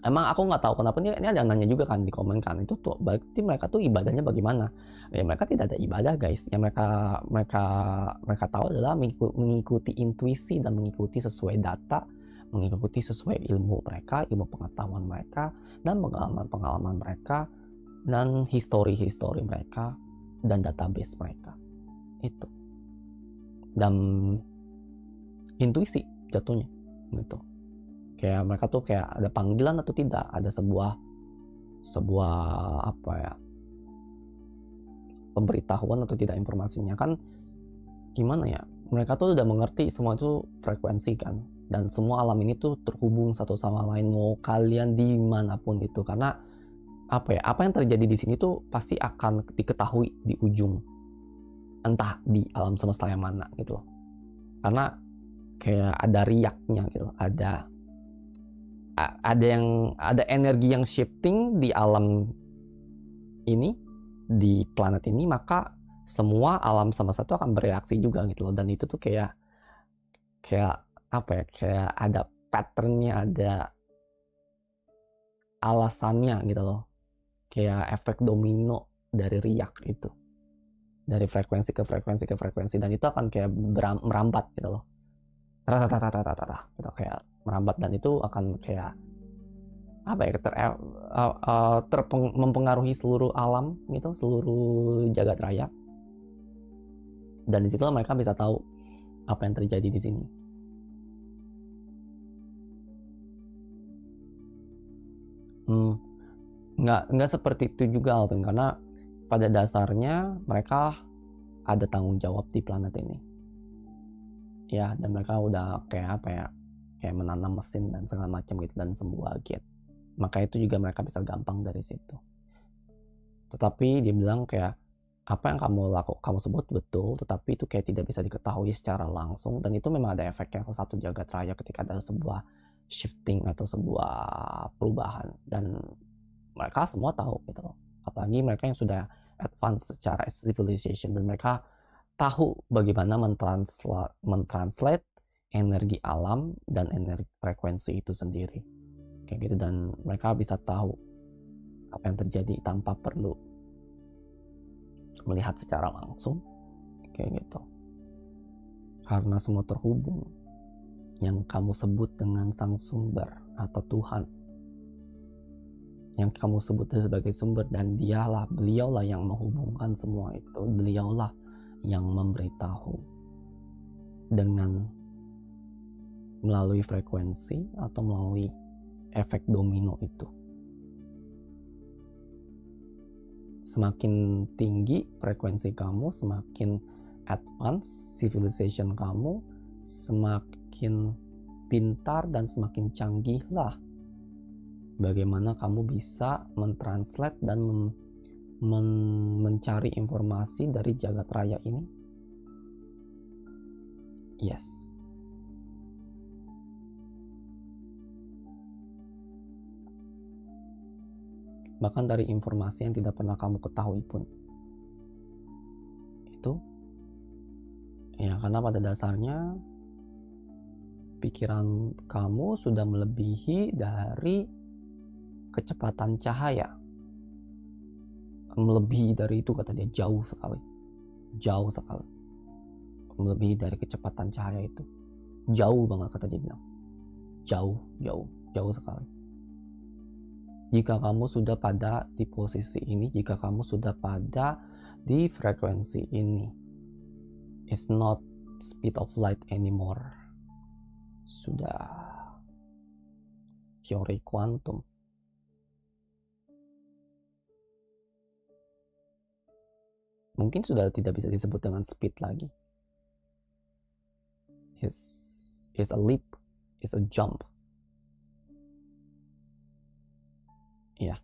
Emang aku nggak tahu kenapa ini ada yang nanya juga kan di komen kan, itu tuh berarti mereka tuh ibadahnya bagaimana? Ya mereka tidak ada ibadah guys. Yang mereka tahu adalah mengikuti intuisi dan mengikuti sesuai data, mengikuti sesuai ilmu mereka, ilmu pengetahuan mereka, dan pengalaman mereka, dan history mereka, dan database mereka. Itu. Dan intuisi jatuhnya gitu. Kayak mereka tuh kayak ada panggilan atau tidak, ada sebuah apa ya, pemberitahuan atau tidak informasinya kan, gimana ya, mereka tuh udah mengerti semua itu frekuensi kan, dan semua alam ini tuh terhubung satu sama lain, mau kalian dimanapun itu, karena apa yang terjadi di sini tuh pasti akan diketahui di ujung, entah di alam semesta yang mana gitu loh, karena kayak ada riaknya gitu, ada energi yang shifting di alam ini, di planet ini, maka semua alam semesta itu akan bereaksi juga gitu loh. Dan itu tuh kayak apa ya, kayak ada patternnya, ada alasannya gitu loh, kayak efek domino dari riak itu, dari frekuensi ke frekuensi, dan itu akan kayak merambat gitu loh, gitu, kayak merambat, dan itu akan kayak apa ya, mempengaruhi seluruh alam gitu, seluruh jagat raya. Dan disitulah mereka bisa tahu apa yang terjadi di sini. Nggak seperti itu juga Alvin, karena pada dasarnya mereka ada tanggung jawab di planet ini ya, dan mereka udah kayak apa ya, kayak menanam mesin dan segala macam gitu, dan sebuah gate, maka itu juga mereka bisa gampang dari situ. Tetapi dia bilang kayak apa yang kamu sebut betul, tetapi itu kayak tidak bisa diketahui secara langsung, dan itu memang ada efeknya ke satu jagat raya ketika ada sebuah shifting atau sebuah perubahan, dan mereka semua tahu gitu loh, apalagi mereka yang sudah advance secara civilization, dan mereka tahu bagaimana mentranslate energi alam dan energi frekuensi itu sendiri kayak gitu, dan mereka bisa tahu apa yang terjadi tanpa perlu melihat secara langsung kayak gitu, karena semua terhubung. Yang kamu sebut dengan sang sumber atau Tuhan, yang kamu sebut sebagai sumber, dan beliaulah yang menghubungkan semua itu, beliaulah yang memberitahu dengan melalui frekuensi atau melalui efek domino itu. Semakin tinggi frekuensi kamu, semakin advance civilization kamu, semakin pintar dan semakin canggihlah bagaimana kamu bisa mentranslate dan mencari informasi dari jagat raya ini. Yes. Bahkan dari informasi yang tidak pernah kamu ketahui pun. Itu ya, karena pada dasarnya pikiran kamu sudah melebihi dari kecepatan cahaya. Melebihi dari itu, kata dia, jauh sekali. Jauh sekali. Melebihi dari kecepatan cahaya itu. Jauh banget, kata dia bilang. Jauh sekali. Jika kamu sudah pada di posisi ini, jika kamu sudah pada di frekuensi ini, it's not speed of light anymore. Sudah teori kuantum. Mungkin sudah tidak bisa disebut dengan speed lagi. It's a leap, it's a jump. Iya.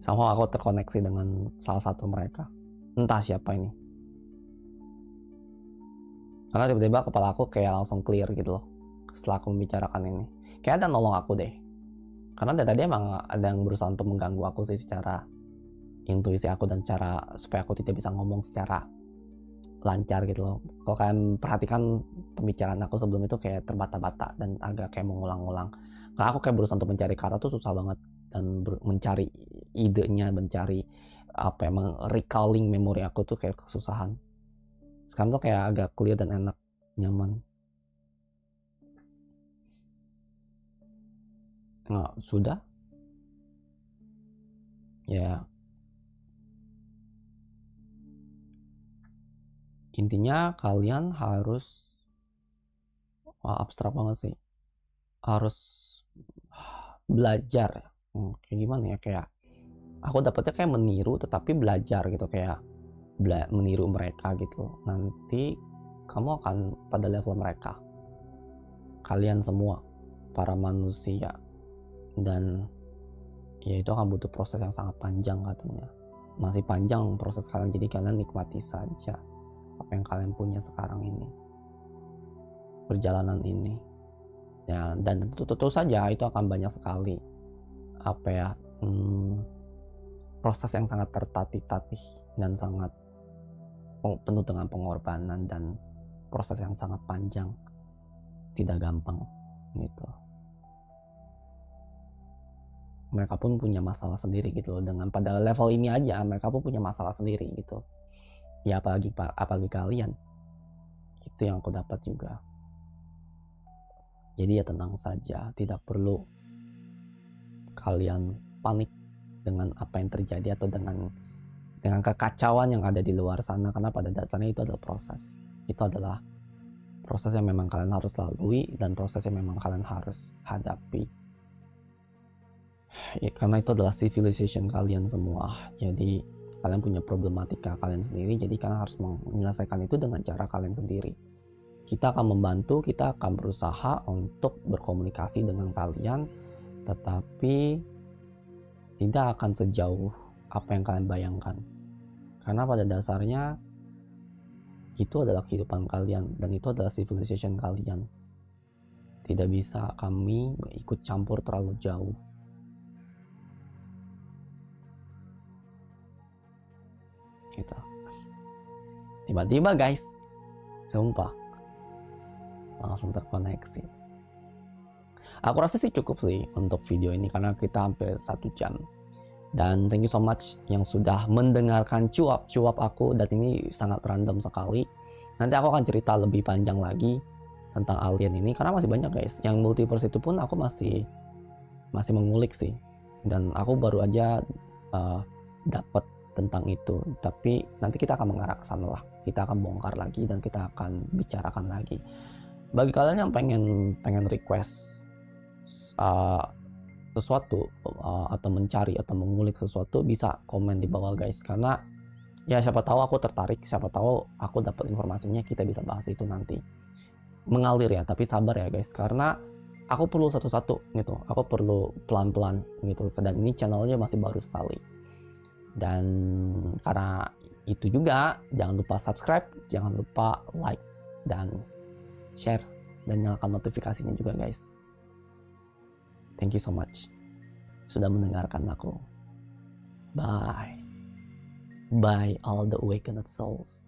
Somehow aku terkoneksi dengan salah satu mereka. Entah siapa ini. Karena tiba-tiba kepala aku kayak langsung clear gitu loh setelah aku membicarakan ini. Kayak ada nolong aku deh. Karena dari tadi emang ada yang berusaha untuk mengganggu aku sih secara intuisi aku dan cara supaya aku tidak bisa ngomong secara lancar gitu loh. Kalau kalian perhatikan pembicaraan aku sebelum itu kayak terbata-bata dan agak kayak mengulang-ulang. Karena aku kayak berusaha untuk mencari kata tuh susah banget, dan mencari idenya, mencari apa emang recalling memori aku tuh kayak kesusahan. Sekarang tuh kayak agak clear dan enak, nyaman. Nah, sudah? Ya. Intinya kalian harus, abstrak banget sih. Harus belajar. Kayak gimana ya, kayak aku dapetnya kayak meniru tetapi belajar gitu, kayak meniru mereka gitu. Nanti kamu akan pada level mereka, kalian semua para manusia, dan ya itu akan butuh proses yang sangat panjang katanya. Masih panjang proses kalian, jadi kalian nikmati saja apa yang kalian punya sekarang ini, perjalanan ini ya. Dan tentu saja itu akan banyak sekali apa ya, proses yang sangat tertatih-tatih dan sangat penuh dengan pengorbanan dan proses yang sangat panjang, tidak gampang gitu. Mereka pun punya masalah sendiri gitu loh, dengan pada level ini aja mereka pun punya masalah sendiri gitu ya, apalagi kalian. Itu yang aku dapat juga. Jadi ya tenang saja, tidak perlu kalian panik dengan apa yang terjadi atau dengan kekacauan yang ada di luar sana, karena pada dasarnya itu adalah proses. Itu adalah proses yang memang kalian harus lalui dan proses yang memang kalian harus hadapi. Ya, karena itu adalah civilization kalian semua. Jadi kalian punya problematika kalian sendiri, jadi kalian harus menyelesaikan itu dengan cara kalian sendiri. Kita akan membantu, kita akan berusaha untuk berkomunikasi dengan kalian, tetapi tidak akan sejauh apa yang kalian bayangkan. Karena pada dasarnya itu adalah kehidupan kalian dan itu adalah civilization kalian. Tidak bisa kami ikut campur terlalu jauh. Gitu. Tiba-tiba guys, sumpah langsung terkoneksi. Aku rasa sih cukup sih untuk video ini karena kita hampir 1 jam. Dan thank you so much yang sudah mendengarkan cuap-cuap aku, dan ini sangat random sekali. Nanti aku akan cerita lebih panjang lagi tentang alien ini karena masih banyak guys. Yang multiverse itu pun aku masih mengulik sih. Dan aku baru aja dapat tentang itu. Tapi nanti kita akan mengarah ke sana lah. Kita akan bongkar lagi dan kita akan bicarakan lagi. Bagi kalian yang pengen request sesuatu atau mencari atau mengulik sesuatu, bisa komen di bawah guys, karena ya siapa tahu aku tertarik, siapa tahu aku dapat informasinya, kita bisa bahas itu nanti. Mengalir ya, tapi sabar ya guys, karena aku perlu satu-satu gitu, aku perlu pelan-pelan gitu, dan ini channelnya masih baru sekali. Dan karena itu juga, jangan lupa subscribe, jangan lupa likes dan share, dan nyalakan notifikasinya juga guys. Thank you so much sudah mendengarkan aku. Bye. Bye all the awakened souls.